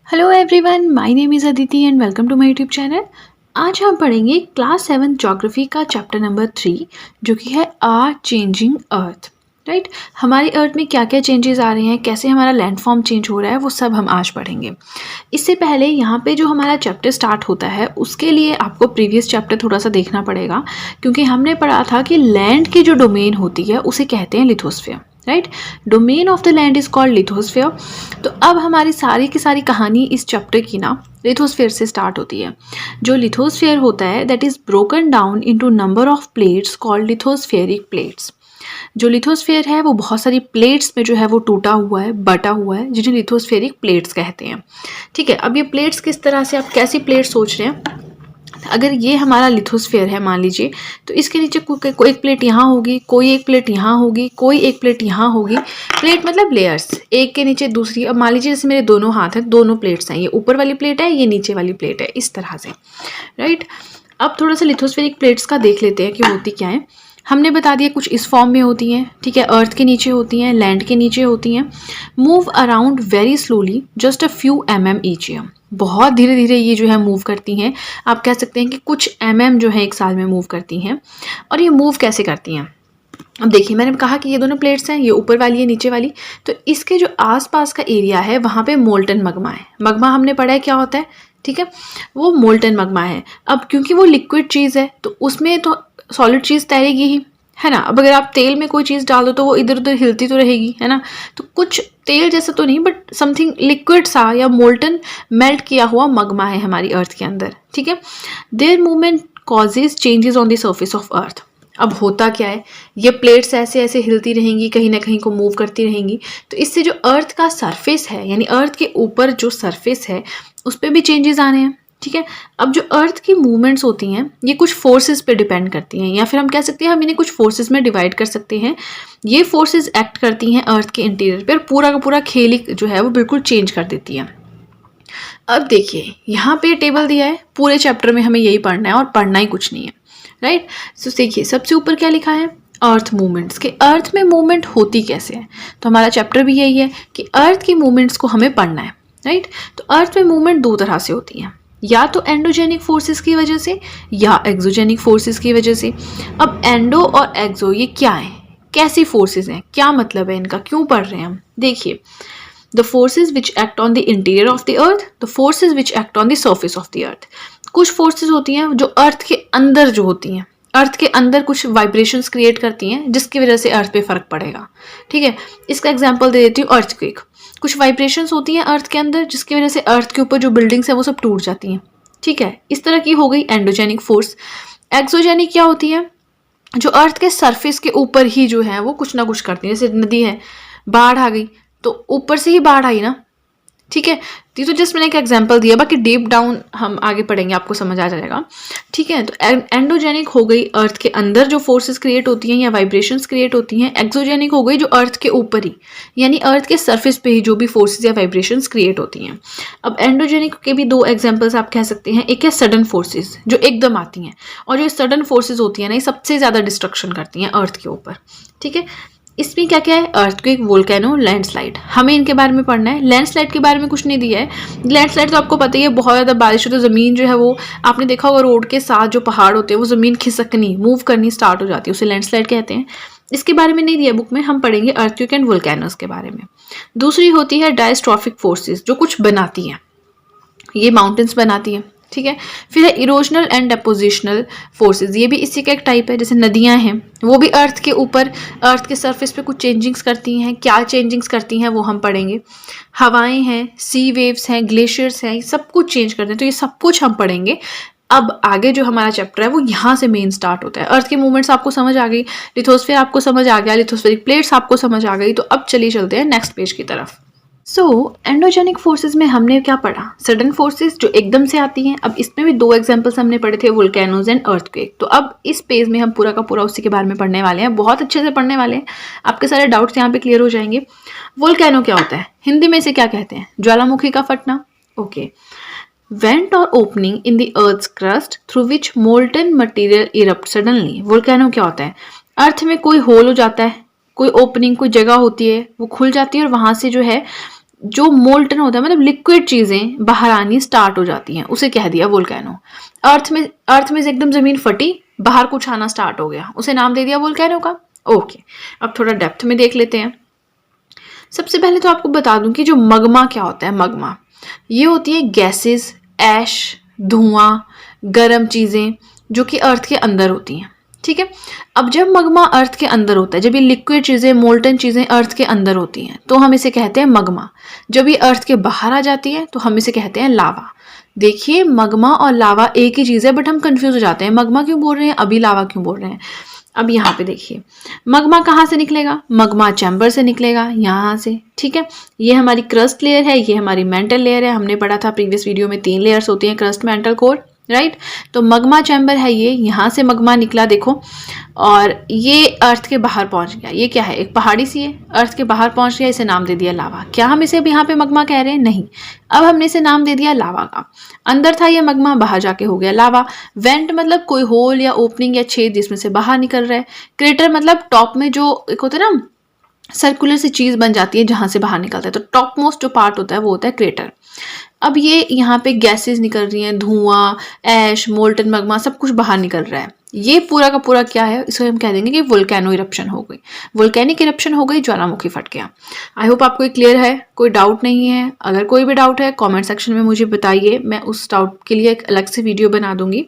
Hello everyone, my name is Aditi and welcome to my YouTube channel. आज हम पढ़ेंगे class 7 geography का chapter number 3 जो कि है आ चेंजिंग अर्थ। राइट, हमारी अर्थ में क्या क्या चेंजेस आ रहे हैं, कैसे हमारा लैंडफॉर्म चेंज हो रहा है, वो सब हम आज पढ़ेंगे। इससे पहले यहाँ पे जो हमारा चैप्टर स्टार्ट होता है उसके लिए आपको प्रीवियस चैप्टर थोड़ा सा देखना पड़ेगा, क्योंकि हमने पढ़ा था कि लैंड की जो डोमेन होती है उसे कहते हैं lithosphere. Right, domain of the land is called lithosphere. तो अब हमारी सारी की सारी कहानी इस चैप्टर की ना लिथोस्फीयर से स्टार्ट होती है। जो लिथोस्फीयर होता है that is broken down into number of plates called lithospheric plates. जो लिथोस्फीयर है वो बहुत सारी प्लेट्स में जो है वो टूटा हुआ है, बटा हुआ है, जिन्हें लिथोस्फेरिक प्लेट्स कहते हैं। ठीक है, अब ये प्लेट्स किस तरह से, आप कैसी प्लेट सोच रहे हैं? अगर ये हमारा लिथोस्फीयर है मान लीजिए, तो इसके नीचे कोई एक प्लेट यहाँ होगी, कोई एक प्लेट यहाँ होगी, कोई एक प्लेट यहाँ होगी। प्लेट मतलब लेयर्स, एक के नीचे दूसरी। अब मान लीजिए जैसे मेरे दोनों हाथ हैं, दोनों प्लेट्स हैं, ये ऊपर वाली प्लेट है, ये नीचे वाली प्लेट है, इस तरह से। राइट, अब थोड़ा सा लिथोस्फेरिक प्लेट्स का देख लेते हैं कि होती क्या है। हमने बता दिया कुछ इस फॉर्म में होती हैं। ठीक है, अर्थ के नीचे होती हैं, लैंड के नीचे होती हैं। Move around very slowly just a few mm each year. बहुत धीरे धीरे ये जो है मूव करती हैं। आप कह सकते हैं कि कुछ जो है एक साल में मूव करती हैं। और ये मूव कैसे करती हैं? अब देखिए, मैंने कहा कि ये दोनों प्लेट्स हैं, ये ऊपर वाली है, नीचे वाली। तो इसके जो आसपास का एरिया है वहाँ पे मोल्टन मग्मा है। मग्मा हमने पढ़ा है क्या होता है, ठीक है, वो मोल्टन मग्मा है। अब क्योंकि वो लिक्विड चीज़ है तो उसमें तो सॉलिड चीज़ तैरेगी ही, है ना। अब अगर आप तेल में कोई चीज़ डाल दो तो वो इधर उधर हिलती तो रहेगी, है ना। तो कुछ तेल जैसा तो नहीं, बट समथिंग लिक्विड सा या मोल्टन मेल्ट किया हुआ मग्मा है हमारी अर्थ के अंदर। ठीक है, there movement causes changes on the surface of earth. अब होता क्या है, ये प्लेट्स ऐसे ऐसे हिलती रहेंगी, कहीं ना कहीं को मूव करती रहेंगी। तो इससे जो अर्थ का सरफेस है, यानी अर्थ के ऊपर जो सरफेस है, उस पर भी चेंजेस आ रहे हैं। ठीक है, अब जो अर्थ की मूवमेंट्स होती हैं ये कुछ फोर्सेस पे डिपेंड करती हैं, या फिर हम कह सकते हैं हम इन्हें कुछ फोर्सेस में डिवाइड कर सकते हैं। ये फोर्सेस एक्ट करती हैं अर्थ के इंटीरियर पर, पूरा का पूरा खेल ही जो है वो बिल्कुल चेंज कर देती है। अब देखिए, यहाँ पे टेबल दिया है, पूरे चैप्टर में हमें यही पढ़ना है और पढ़ना ही कुछ नहीं है। राइट, तो देखिए सबसे ऊपर क्या लिखा है, अर्थ मूवमेंट्स, के अर्थ में मूवमेंट होती कैसे है। तो हमारा चैप्टर भी यही है कि अर्थ की मूवमेंट्स को हमें पढ़ना है। राइट, तो अर्थ में मूवमेंट दो तरह से होती हैं, या तो एंडोजेनिक फोर्सेस की वजह से या एक्सोजेनिक फोर्सेस की वजह से। अब एंडो और एक्सो ये क्या है, कैसी फोर्सेस हैं, क्या मतलब है इनका, क्यों पढ़ रहे हैं हम? देखिए, the forces which act on the interior of the earth, the forces which act on the surface of the earth। कुछ फोर्सेस होती हैं जो अर्थ के अंदर जो होती हैं, अर्थ के अंदर कुछ वाइब्रेशंस क्रिएट करती हैं जिसकी वजह से अर्थ पे फर्क पड़ेगा। ठीक है, इसका एग्जांपल दे देती हूँ, अर्थक्वेक। कुछ वाइब्रेशंस होती हैं अर्थ के अंदर जिसकी वजह से अर्थ के ऊपर जो बिल्डिंग्स है वो सब टूट जाती हैं। ठीक है, इस तरह की हो गई एंडोजेनिक फोर्स। एक्सोजेनिक क्या होती है, जो अर्थ के सरफेस के ऊपर ही जो है वो कुछ ना कुछ करती है। जैसे नदी है, बाढ़ आ गई तो ऊपर से ही बाढ़ आई ना। ठीक है, ये तो जस्ट मैंने एक एग्जांपल दिया, बाकी डीप डाउन हम आगे पढ़ेंगे, आपको समझ आ जाएगा। ठीक है, तो एंडोजेनिक हो गई अर्थ के अंदर जो फोर्सेस क्रिएट होती हैं या वाइब्रेशंस क्रिएट होती हैं। एक्सोजेनिक हो गई जो अर्थ के ऊपर ही, यानी अर्थ के सरफेस पे ही जो भी फोर्सेस या वाइब्रेशंस क्रिएट होती हैं। अब एंडोजेनिक के भी दो एग्जाम्पल्स आप कह सकते हैं। एक है सडन फोर्सेज जो एकदम आती हैं, और जो सडन फोर्सेज होती हैं ना, ये सबसे ज़्यादा डिस्ट्रक्शन करती हैं अर्थ के ऊपर। ठीक है, इसमें क्या क्या है, अर्थक्वेक, वोल्केनो, लैंडस्लाइड, हमें इनके बारे में पढ़ना है। लैंडस्लाइड के बारे में कुछ नहीं दिया है। लैंडस्लाइड तो आपको पता ही है, बहुत ज़्यादा बारिश हो तो ज़मीन जो है वो, आपने देखा होगा रोड के साथ जो पहाड़ होते हैं वो ज़मीन खिसकनी, मूव करनी स्टार्ट हो जाती है, उसे लैंडस्लाइड कहते हैं। इसके बारे में नहीं दिया बुक में, हम पढ़ेंगे अर्थक्वेक एंड वोल्केनोस के बारे में। दूसरी होती है डायस्ट्रॉफिक फोर्सेस, जो कुछ बनाती हैं, ये माउंटेन्स बनाती हैं। ठीक है, फिर है इरोजनल एंड डेपोजिशनल फोर्सेस, ये भी इसी का एक टाइप है। जैसे नदियां हैं, वो भी अर्थ के ऊपर, अर्थ के सरफेस पे कुछ चेंजिंग्स करती हैं। क्या चेंजिंग्स करती हैं वो हम पढ़ेंगे। हवाएं हैं, सी वेव्स हैं, ग्लेशियर्स हैं, सब कुछ चेंज करते हैं, तो ये सब कुछ हम पढ़ेंगे। अब आगे जो हमारा चैप्टर है वो यहाँ से मेन स्टार्ट होता है। अर्थ के मूवमेंट्स आपको समझ आ गई, लिथोस्फीयर आपको समझ आ गया, लिथोस्फेरिक प्लेट्स आपको समझ आ गई। तो अब चलिए चलते हैं नेक्स्ट पेज की तरफ। एंडोजेनिक फोर्सेस में हमने क्या पढ़ा, सडन फोर्सेस जो एकदम से आती हैं। अब इसमें भी दो एग्जांपल्स हमने पढ़े थे, वोल्केनोज एंड अर्थक्वेक। तो अब इस पेज में हम पूरा का पूरा उसी के बारे में पढ़ने वाले हैं, बहुत अच्छे से पढ़ने वाले हैं, आपके सारे डाउट्स यहाँ पे क्लियर हो जाएंगे। वोल्केनो क्या होता है, हिंदी में इसे क्या कहते हैं, ज्वालामुखी का फटना। Okay, vent or opening in the earth's crust through which molten material erupt suddenly. Volcano क्या होता है, अर्थ में कोई होल हो जाता है, कोई ओपनिंग, कोई जगह होती है, वो खुल जाती है और वहां से जो है जो मोल्टन होता है मतलब लिक्विड चीजें बाहर आनी स्टार्ट हो जाती हैं, उसे कह दिया वोल्केनो। अर्थ में से एकदम जमीन फटी, बाहर कुछ आना स्टार्ट हो गया, उसे नाम दे दिया वोल्केनो का। ओके, अब थोड़ा डेप्थ में देख लेते हैं। सबसे पहले तो आपको बता दूं कि जो मगमा क्या होता है। मगमा ये होती है गैसेस, ऐश, धुआं, गर्म चीजें जो कि अर्थ के अंदर होती हैं। ठीक है, अब जब मगमा अर्थ के अंदर होता है, जब ये लिक्विड चीजें, मोल्टन चीजें अर्थ के अंदर होती हैं, तो हम इसे कहते हैं मगमा। जब ये अर्थ के बाहर आ जाती है तो हम इसे कहते हैं लावा। देखिए, मगमा और लावा एक ही चीज है, बट हम कंफ्यूज हो जाते हैं, मगमा क्यों बोल रहे हैं, अभी लावा क्यों बोल रहे हैं। अब यहाँ पे देखिए, मगमा कहाँ से निकलेगा, मगमा चैम्बर से निकलेगा, यहाँ से। ठीक है, ये हमारी क्रस्ट लेयर है, ये हमारी मेंटल लेयर है। हमने पढ़ा था प्रीवियस वीडियो में 3 लेयर्स होती हैं, क्रस्ट, मेंटल, कोर, राइट। तो मगमा चैम्बर है ये, यहाँ से मगमा निकला देखो, और ये अर्थ के बाहर पहुंच गया। ये क्या है, एक पहाड़ी सी है, अर्थ के बाहर पहुंच गया, इसे नाम दे दिया लावा। क्या हम इसे अब यहाँ पे मगमा कह रहे हैं, नहीं, अब हमने इसे नाम दे दिया लावा का। अंदर था ये मगमा, बाहर जाके हो गया लावा। वेंट मतलब कोई होल या ओपनिंग या छेद जिसमें से बाहर निकल रहा है। क्रेटर मतलब टॉप में जो एक होता है ना, सर्कुलर सी चीज बन जाती है जहां से बाहर निकलता है, तो टॉप मोस्ट जो पार्ट होता है वो होता है क्रेटर। अब ये यहाँ पे गैसेस निकल रही हैं, धुआं, ऐश, मोल्टन मगमा, सब कुछ बाहर निकल रहा है। ये पूरा का पूरा क्या है, इसको हम कह देंगे कि वोल्केनो इरप्शन हो गई, वोल्केनिक इरप्शन हो गई, ज्वालामुखी फट गया। आई होप आपको ये क्लियर है, कोई डाउट नहीं है। अगर कोई भी डाउट है कमेंट सेक्शन में मुझे बताइए, मैं उस डाउट के लिए एक अलग से वीडियो बना दूंगी।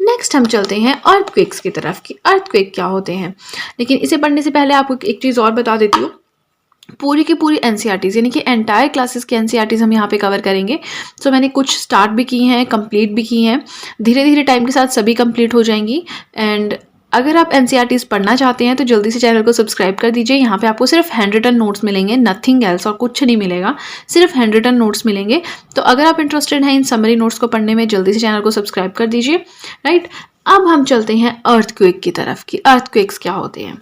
नेक्स्ट हम चलते हैं अर्थक्वेक्स की तरफ कि अर्थक्वेक क्या होते हैं। लेकिन इसे पढ़ने से पहले आपको एक चीज़ और बता देती हूँ। पूरी की पूरी एनसीईआरटीज यानी कि एंटायर क्लासेस की एनसीईआरटीज हम यहाँ पे कवर करेंगे। सो मैंने कुछ स्टार्ट भी की हैं, कंप्लीट भी की हैं, धीरे धीरे टाइम के साथ सभी कंप्लीट हो जाएंगी। एंड अगर आप एनसीईआरटीज पढ़ना चाहते हैं तो जल्दी से चैनल को सब्सक्राइब कर दीजिए। यहाँ पे आपको सिर्फ हैंड रिटन नोट्स मिलेंगे, नथिंग एल्स, और कुछ नहीं मिलेगा, सिर्फ हैंड रिटन नोट्स मिलेंगे। तो अगर आप इंटरेस्टेड हैं इन समरी नोट्स को पढ़ने में, जल्दी से चैनल को सब्सक्राइब कर दीजिए, राइट। अब हम चलते हैं अर्थक्वेक की तरफ कि अर्थक्वेक्स क्या होते हैं।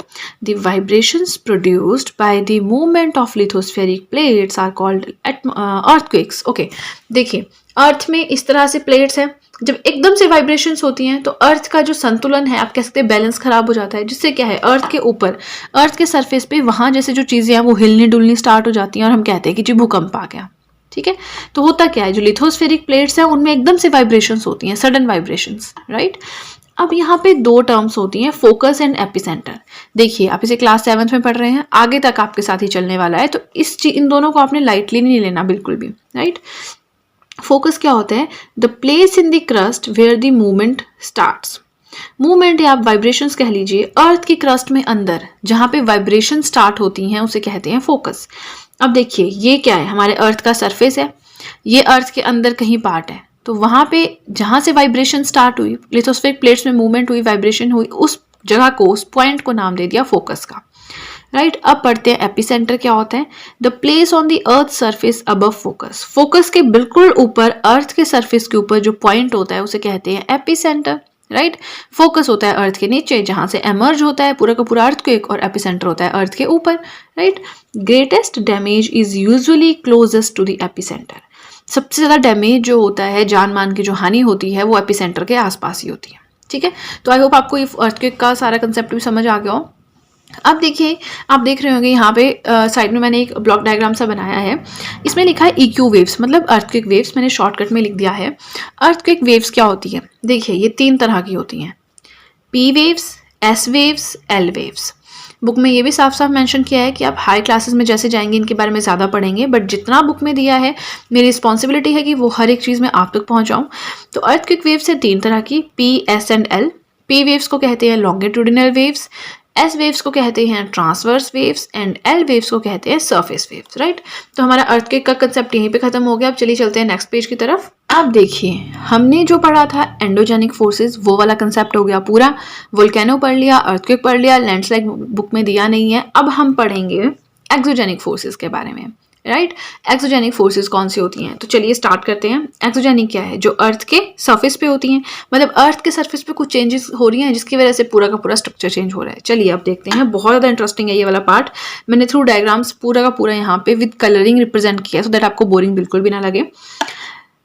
The vibrations produced by the movement of lithospheric plates are called earthquakes. Okay, देखिए, अर्थ में इस तरह से प्लेट्स हैं, जब एकदम से वाइब्रेशंस होती हैं तो अर्थ का जो संतुलन है, आप कह सकते हैं बैलेंस खराब हो जाता है, जिससे क्या है, अर्थ के ऊपर, अर्थ के सरफेस पे वहां जैसे जो चीजें हैं वो हिलनी डुलनी स्टार्ट हो जाती हैं, और हम कहते हैं कि जी भूकंप आ गया। ठीक है, तो होता क्या है, जो लिथोस्फेरिक प्लेट्स हैं उनमें एकदम से वाइब्रेशंस होती हैं, सडन वाइब्रेशंस, राइट। अब यहाँ पे 2 टर्म्स होती हैं, फोकस एंड एपिसेंटर। देखिए, आप इसे क्लास 7th में पढ़ रहे हैं, आगे तक आपके साथ ही चलने वाला है, तो इन दोनों को आपने लाइटली नहीं लेना बिल्कुल भी, राइट। फोकस क्या होता है, the place in the crust where the movement starts. Movement या आप वाइब्रेशंस कह लीजिए, अर्थ की क्रस्ट में अंदर जहां पे वाइब्रेशन स्टार्ट होती हैं उसे कहते हैं फोकस। अब देखिए, ये क्या है, हमारे अर्थ का सरफेस है, ये अर्थ के अंदर कहीं पार्ट है, तो वहां पे जहां से वाइब्रेशन स्टार्ट हुई, लिथोस्फेरिक प्लेट्स में मूवमेंट हुई, वाइब्रेशन हुई, उस जगह को, उस पॉइंट को नाम दे दिया फोकस का, राइट। अब पढ़ते हैं एपिसेंटर क्या होता है, the place on the earth surface above focus. Focus के बिल्कुल ऊपर, अर्थ के सरफेस के ऊपर जो पॉइंट होता है उसे कहते हैं एपिसेंटर, राइट। फोकस होता है अर्थ के नीचे जहां से एमर्ज होता है पूरा का पूरा अर्थक्वेक, और एपिसेंटर होता है अर्थ के ऊपर, right. Greatest damage is usually closest to the epicentre. सबसे ज्यादा डैमेज जो होता है, जान मान की जो हानि होती है, वो एपिसेंटर के आसपास ही होती है। ठीक है, तो आई होप आपको ये अर्थक्वेक का सारा कंसेप्ट भी समझ आ गया हो। अब देखिए, आप देख रहे होंगे यहाँ पे साइड में मैंने एक ब्लॉक डायग्राम सा बनाया है, इसमें लिखा है EQ वेव्स, मतलब अर्थक्वेक वेव्स, मैंने शॉर्टकट में लिख दिया है। अर्थक्वेक वेव्स क्या होती है, देखिए ये 3 तरह की होती हैं, P waves, S waves, L waves. Book में ये भी साफ साफ मेंशन किया है कि आप हाई क्लासेस में जैसे जाएंगे इनके बारे में ज़्यादा पढ़ेंगे, बट जितना बुक में दिया है मेरी रिस्पॉन्सिबिलिटी है कि वो हर एक चीज़ में आप तक पहुँचाऊँ। तो अर्थक्वेक वेव्स है 3 तरह की, P, S and L। P waves को कहते हैं लॉन्गिट्यूडिनल वेव्स, एस वेव्स को कहते हैं transverse waves, and L waves को कहते हैं सरफेस वेव्स, राइट। तो हमारा अर्थक्वेक का कंसेप्ट यहीं पे खत्म हो गया। अब चलिए चलते हैं नेक्स्ट पेज की तरफ। अब देखिए, हमने जो पढ़ा था एंडोजेनिक फोर्सेस, वो वाला कंसेप्ट हो गया पूरा। वोल्केनो पढ़ लिया, अर्थक्वेक पढ़ लिया, लैंडस्लाइड बुक में दिया नहीं है। अब हम पढ़ेंगे एक्सोजेनिक फोर्सेस के बारे में, राइट। एक्सोजेनिक फोर्सेस कौन सी होती हैं, तो चलिए स्टार्ट करते हैं। एक्सोजेनिक क्या है, जो अर्थ के सरफेस पे होती हैं, मतलब अर्थ के सरफेस पे कुछ चेंजेस हो रही हैं जिसकी वजह से पूरा का पूरा स्ट्रक्चर चेंज हो रहा है। चलिए अब देखते हैं, बहुत ज़्यादा इंटरेस्टिंग है ये वाला पार्ट। मैंने थ्रू डायग्राम्स पूरा का पूरा यहाँ पे विद कलरिंग रिप्रेजेंट किया, सो दैट आपको बोरिंग बिल्कुल भी ना लगे।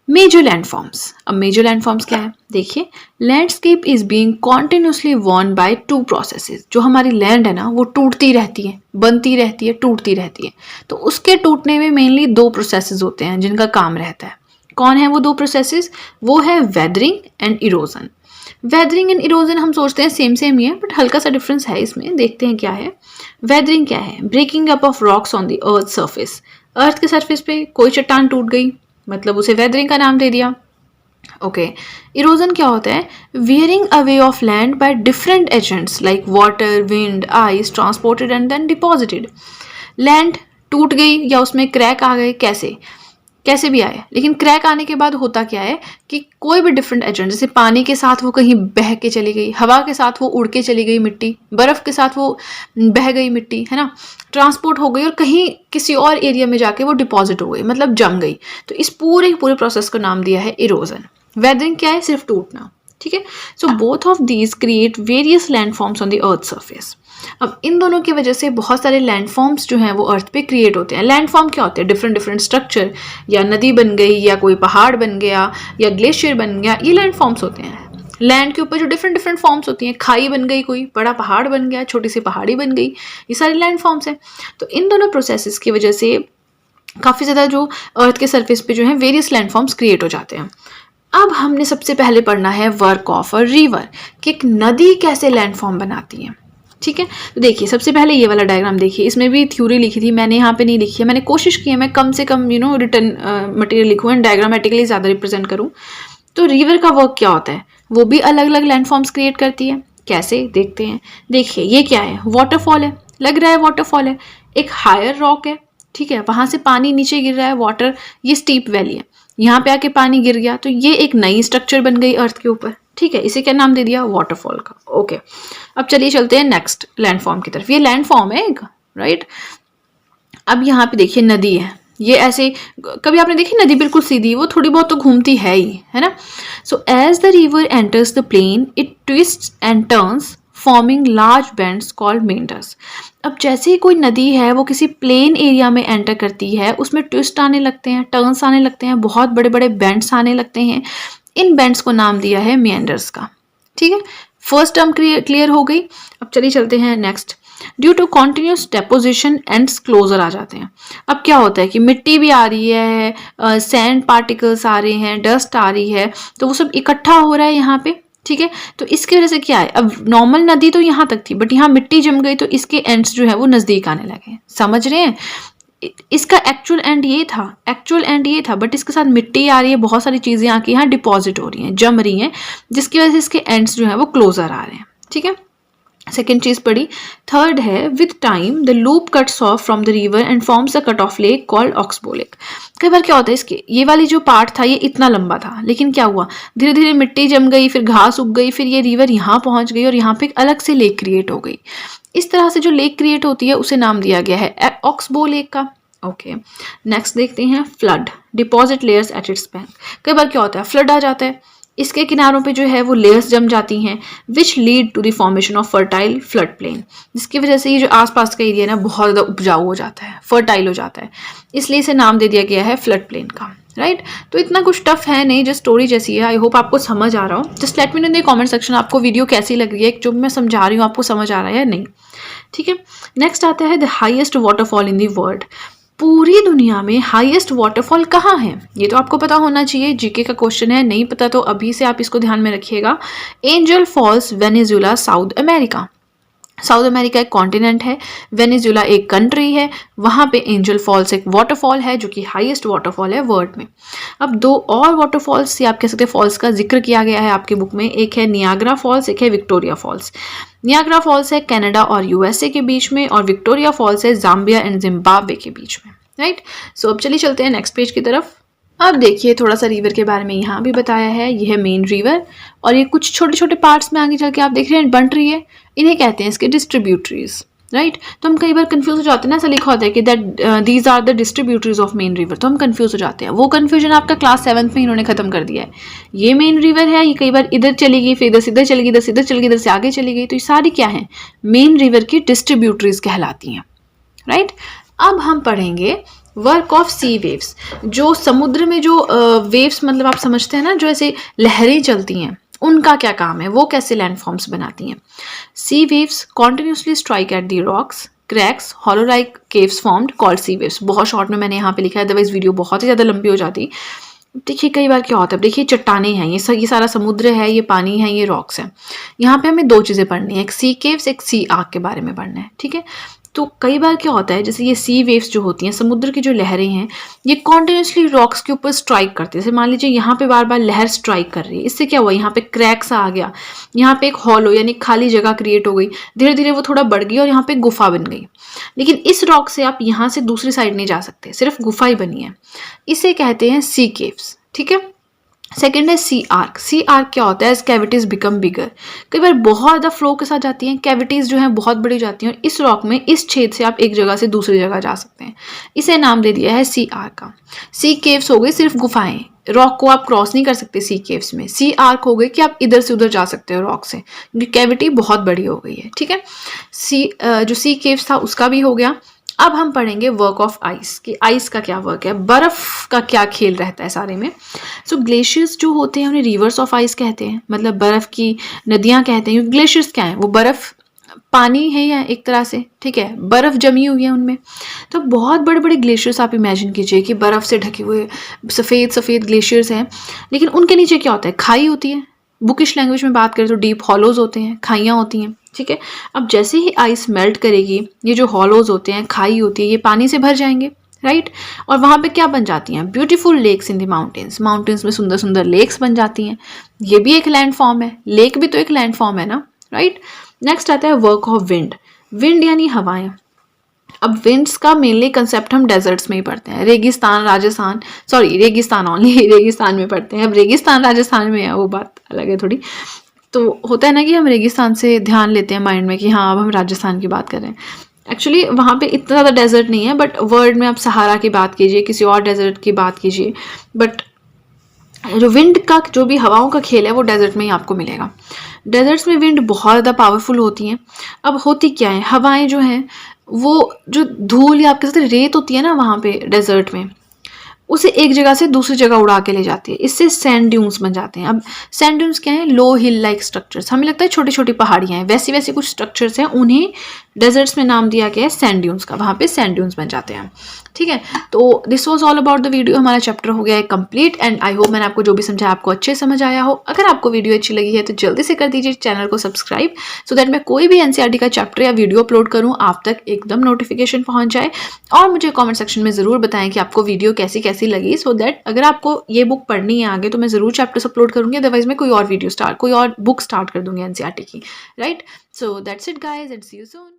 Major landforms. अब मेजर लैंडफॉर्म्स क्या है, देखिए, landscape is being continuously worn by two processes. जो हमारी लैंड है ना वो टूटती रहती है, बनती रहती है, टूटती रहती है। तो उसके टूटने में मेनली दो प्रोसेसेस होते हैं जिनका काम रहता है। कौन है वो दो प्रोसेसेस? वो है weathering and erosion. Weathering and erosion हम सोचते हैं सेम सेम ही है, बट हल्का सा डिफरेंस है इसमें। देखते हैं क्या है। वेदरिंग क्या है? Breaking up of rocks on the earth surface. Earth के सरफेस पे कोई चट्टान टूट गई, मतलब उसे वेदरिंग का नाम दे दिया। ओके। इरोजन क्या होता है? Wearing away of land by different agents like water, wind, ice transported and then deposited. Land टूट गई या उसमें क्रैक आ गए, कैसे भी आए, लेकिन क्रैक आने के बाद होता क्या है कि कोई भी डिफरेंट एजेंट, जैसे पानी के साथ वो कहीं बह के चली गई, हवा के साथ वो उड़ के चली गई मिट्टी, बर्फ के साथ वो बह गई मिट्टी, है ना, ट्रांसपोर्ट हो गई और कहीं किसी और एरिया में जाके वो डिपॉजिट हो गई, मतलब जम गई। तो इस पूरे प्रोसेस को नाम दिया है इरोजन। वेदरिंग क्या है? सिर्फ टूटना। ठीक है। So both of these create various landforms on the earth surface. अब इन दोनों की वजह से बहुत सारे लैंडफॉर्म्स जो हैं वो अर्थ पे क्रिएट होते हैं। लैंडफॉर्म क्या होते हैं? डिफरेंट डिफरेंट स्ट्रक्चर, या नदी बन गई, या कोई पहाड़ बन गया, या ग्लेशियर बन गया, ये लैंडफॉर्म्स होते हैं। लैंड के ऊपर जो डिफरेंट डिफरेंट फॉर्म्स होती हैं, खाई बन गई, कोई बड़ा पहाड़ बन गया, छोटी सी पहाड़ी बन गई, ये सारे लैंडफॉर्म्स हैं। तो इन दोनों प्रोसेसेस की वजह से काफ़ी ज़्यादा जो अर्थ के सरफेस पे जो है वेरियस लैंडफॉर्म्स क्रिएट हो जाते हैं। अब हमने सबसे पहले पढ़ना है वर्क ऑफ अ रिवर, कि एक नदी कैसे लैंडफॉर्म बनाती है। ठीक है। तो देखिए, सबसे पहले ये वाला डायग्राम देखिए, इसमें भी थ्योरी लिखी थी मैंने, यहाँ पे नहीं लिखी है। मैंने कोशिश की है मैं कम से कम रिटर्न मटेरियल लिखूँ एंड डायग्रामेटिकली ज़्यादा रिप्रेजेंट करूँ। तो रिवर का वर्क क्या होता है? वो भी अलग अलग लैंडफॉर्म्स क्रिएट करती है। कैसे, देखते हैं। देखिए, ये क्या है? वाटरफॉल है, लग रहा है वाटरफॉल है। एक हायर रॉक है, ठीक है, वहाँ से पानी नीचे गिर रहा है, वाटर, ये स्टीप वैली है, यहाँ पे आके पानी गिर गया, तो ये एक नई स्ट्रक्चर बन गई अर्थ के ऊपर। ठीक है, इसे क्या नाम दे दिया? वाटरफॉल का। ओके। अब चलिए चलते हैं नेक्स्ट लैंडफॉर्म की तरफ। ये लैंडफॉर्म है एक, राइट। अब यहाँ पे देखिए नदी है, ये ऐसे, कभी आपने देखी नदी बिल्कुल सीधी, वो थोड़ी बहुत तो घूमती है ही, है ना। So as the river enters the plain it twists and turns forming large bends called meanders. अब जैसे ही कोई नदी है वो किसी प्लेन एरिया में एंटर करती है, उसमें ट्विस्ट आने लगते हैं, टर्न्स आने लगते हैं, बहुत बड़े बड़े बैंड्स आने लगते हैं। इन बैंड्स को नाम दिया है मेंडर्स का। ठीक है, फर्स्ट टर्म क्लियर हो गई। अब चलिए चलते हैं next. Due to continuous deposition ends closure आ जाते हैं। अब क्या होता है कि मिट्टी भी आ रही है, सैंड पार्टिकल्स आ रहे हैं, डस्ट आ रही है, तो वो सब इकट्ठा हो रहा है यहाँ पे। ठीक है, तो इसकी वजह से क्या है, अब नॉर्मल नदी तो यहाँ तक थी, बट यहाँ मिट्टी जम गई तो इसके एंड्स जो है वो नज़दीक आने लगे। समझ रहे हैं? इसका एक्चुअल एंड ये था, बट इसके साथ मिट्टी आ रही है, बहुत सारी चीज़ें आके यहाँ डिपॉजिट हो रही हैं, जम रही हैं, जिसकी वजह से इसके एंड्स जो है वो क्लोजर आ रहे हैं। ठीक है, सेकेंड चीज पढ़ी। थर्ड है, with time the loop cuts of from the river and forms a cut off lake called oxbow lake. कई बार क्या होता है, इसके ये वाली जो पार्ट था ये इतना लंबा था, लेकिन क्या हुआ, धीरे धीरे मिट्टी जम गई, फिर घास उग गई, फिर ये रिवर यहाँ पहुंच गई और यहाँ पे एक अलग से लेक क्रिएट हो गई। इस तरह से जो लेक क्रिएट होती है उसे नाम दिया गया है ऑक्सबो लेक का। ओके, नेक्स्ट देखते हैं flood, deposit layers at its bank. कई बार क्या होता है, फ्लड आ जाता है, इसके किनारों पे जो है वो लेयर्स जम जाती हैं, which lead to the formation of fertile flood plain, जिसकी वजह से ये जो आसपास का एरिया है ना बहुत ज़्यादा उपजाऊ हो जाता है, फर्टाइल हो जाता है, इसलिए इसे नाम दे दिया गया है फ्लड प्लेन का। राइट, तो इतना कुछ टफ है नहीं, जस्ट स्टोरी जैसी है। आई होप आपको समझ आ रहा हो। Just let me know in the comment section आपको वीडियो कैसी लग रही है, जो मैं समझा रही हूँ आपको समझ आ रहा है या नहीं। ठीक है, नेक्स्ट आता है the highest waterfall in the world. पूरी दुनिया में हाईएस्ट वाटरफॉल कहाँ है, ये तो आपको पता होना चाहिए, जीके का क्वेश्चन है, नहीं पता तो अभी से आप इसको ध्यान में रखिएगा। Angel Falls, Venezuela, South America. South America एक कॉन्टिनेंट है, वेनेजुला एक कंट्री है, वहाँ पे एंजल फॉल्स एक वाटरफॉल है जो कि हाईएस्ट वाटरफॉल है वर्ल्ड में। अब दो और वाटरफॉल्स या आप कह सकते हैं फॉल्स का जिक्र किया गया है आपकी बुक में, एक है नियाग्रा फॉल्स, एक है विक्टोरिया फॉल्स। नियाग्रा फॉल्स है कनाडा और यूएसए के बीच में, और विक्टोरिया फॉल्स है जाम्बिया एंड जिम्बाब्वे के बीच में। राइट, सो अब चलिए चलते हैं नेक्स्ट पेज की तरफ। अब देखिए थोड़ा सा रिवर के बारे में यहाँ भी बताया है, यह है मेन रिवर, और ये कुछ छोटे छोटे पार्ट्स में आगे चल के आप देख रहे हैं बन रही है, इन्हें कहते हैं इसके डिस्ट्रीब्यूटरीज। राइट, तो हम कई बार कंफ्यूज हो जाते हैं ना, ऐसा लिखा होता है कि that these are the distributaries of main river, तो हम कंफ्यूज हो जाते हैं। वो कंफ्यूजन आपका क्लास 7th में इन्होंने खत्म कर दिया है। ये मेन रिवर है, ये कई बार इधर चली गई, फिर इधर से इधर चली गई, इधर से इधर चली गई, इधर से आगे चली गई, तो ये सारी क्या है, मेन रिवर की डिस्ट्रीब्यूटरीज कहलाती हैं। राइट, अब हम पढ़ेंगे वर्क ऑफ सी वेव्स, जो समुद्र में जो वेव्स मतलब आप समझते हैं ना, जो ऐसे लहरें चलती हैं, उनका क्या काम है, वो कैसे लैंडफॉर्म्स बनाती हैं। Sea waves continuously strike at the rocks, cracks, hollow like caves formed called sea waves. बहुत शॉर्ट में मैंने यहाँ पे लिखा है, अदरवाइज वीडियो बहुत ही ज़्यादा लंबी हो जाती। देखिए कई बार क्या होता है, देखिए चट्टानें हैं, ये सारा समुद्र है, ये पानी है, ये रॉक्स है। यहाँ पे हमें दो चीज़ें पढ़नी है, एक सी केव्स, एक सी आर्क के बारे में पढ़ना है, ठीक है। तो कई बार क्या होता है, जैसे ये सी वेव्स जो होती हैं, समुद्र की जो लहरें हैं, ये कॉन्टिन्यूसली रॉक्स के ऊपर स्ट्राइक करती है। जैसे मान लीजिए यहाँ पे बार बार लहर स्ट्राइक कर रही है, इससे क्या हुआ, यहाँ पे क्रैक्स आ गया, यहाँ पे एक हॉलो यानी खाली जगह क्रिएट हो गई, धीरे धीरे वो थोड़ा बढ़ गई और यहाँ पे गुफा बन गई। लेकिन इस रॉक से आप यहाँ से दूसरी साइड नहीं जा सकते, सिर्फ गुफा ही बनी है, इसे कहते हैं सी केव्स, ठीक है। सेकेंड है सी आर्क। सी आर्क क्या होता है, एज कैविटीज बिकम बिगर, कई बार बहुत ज़्यादा फ्लो के साथ जाती हैं, कैविटीज जो हैं बहुत बड़ी जाती हैं, और इस रॉक में इस छेद से आप एक जगह से दूसरी जगह जा सकते हैं, इसे नाम दे दिया है सी आर्क का। सी केव्स हो गई सिर्फ गुफाएं, रॉक को आप क्रॉस नहीं कर सकते सी केव्स में। सी आर्क हो गई कि आप इधर से उधर जा सकते हो रॉक से, क्योंकि कैविटी बहुत बड़ी हो गई है, ठीक है। जो सी केव्स था उसका भी हो गया। अब हम पढ़ेंगे वर्क ऑफ आइस, कि आइस का क्या वर्क है, बर्फ का क्या खेल रहता है सारे में। सो ग्लेशियर्स जो होते हैं उन्हें रिवर्स ऑफ आइस कहते हैं, मतलब बर्फ की नदियाँ कहते हैं। ग्लेशियर्स क्या है, वो बर्फ पानी है या एक तरह से, ठीक है, बर्फ जमी हुई है उनमें। तो बहुत बड़े बड़े ग्लेशियर्स आप इमेजिन कीजिए कि बर्फ से ढके हुए सफ़ेद सफ़ेद ग्लेशियर्स हैं, लेकिन उनके नीचे क्या होता है, खाई होती है। बुकिश लैंग्वेज में बात करें तो डीप हॉलोज होते हैं, खाइयाँ होती हैं, ठीक है। अब जैसे ही आइस मेल्ट करेगी, ये जो हॉलोज होते हैं, खाई होती है, ये पानी से भर जाएंगे, राइट। और वहाँ पे क्या बन जाती हैं, beautiful lakes in the mountains, mountains में सुंदर सुंदर लेक्स बन जाती हैं। ये भी एक लैंड फॉर्म है, लेक भी तो एक लैंड फॉर्म है ना, राइट। नेक्स्ट आता है वर्क ऑफ विंड। विंड यानी हवाएं। अब विंड्स का मेनली कंसेप्ट हम डेजर्ट्स में ही पढ़ते हैं, रेगिस्तान राजस्थान, सॉरी रेगिस्तान ओनली रेगिस्तान में पढ़ते हैं। अब रेगिस्तान राजस्थान में है वो बात अलग है थोड़ी। तो होता है ना कि हम रेगिस्तान से ध्यान लेते हैं माइंड में कि हाँ अब हम राजस्थान की बात कर रहे हैं। एक्चुअली वहाँ पे इतना ज़्यादा डेजर्ट नहीं है, बट वर्ल्ड में आप सहारा की बात कीजिए, किसी और डेजर्ट की बात कीजिए, बट जो विंड का जो भी हवाओं का खेल है वो डेजर्ट में ही आपको मिलेगा। डेजर्ट्स में विंड बहुत ज़्यादा पावरफुल होती हैं। अब होती क्या है, हवाएं जो हैं वो जो धूल या आपके साथ रेत होती है ना वहाँ पे डेजर्ट में, उसे एक जगह से दूसरी जगह उड़ा के ले जाती है, इससे सैंड ड्यून्स बन जाते हैं। अब सैंड ड्यून्स क्या है, लो हिल लाइक स्ट्रक्चर्स, हमें लगता है छोटी छोटी पहाड़ियाँ हैं, वैसी वैसी कुछ स्ट्रक्चर्स हैं, उन्हें डेजर्ट्स में नाम दिया गया है सैंड ड्यून्स का, वहाँ पे सैंड ड्यून्स बन जाते हैं, ठीक है। तो this was all about the video, हमारा चैप्टर हो गया है कंप्लीट, एंड आई होप मैंने आपको जो भी समझाया आपको अच्छे समझ आया हो। अगर आपको वीडियो अच्छी लगी है तो जल्दी से कर दीजिए चैनल को सब्सक्राइब, सो दैट मैं कोई भी एनसीईआरटी का चैप्टर या वीडियो अपलोड करूँ आप तक एकदम नोटिफिकेशन पहुँच जाए। और मुझे कॉमेंट सेक्शन में ज़रूर बताएं कि आपको वीडियो कैसी कैसी लगी, सो दैट अगर आपको ये बुक पढ़नी है आगे तो मैं ज़रूर चैप्टर्स अपलोड करूँगी, अदरवाइज मैं कोई और बुक स्टार्ट कर दूँगी एनसीईआरटी की, right. So that's it guys, and see you soon.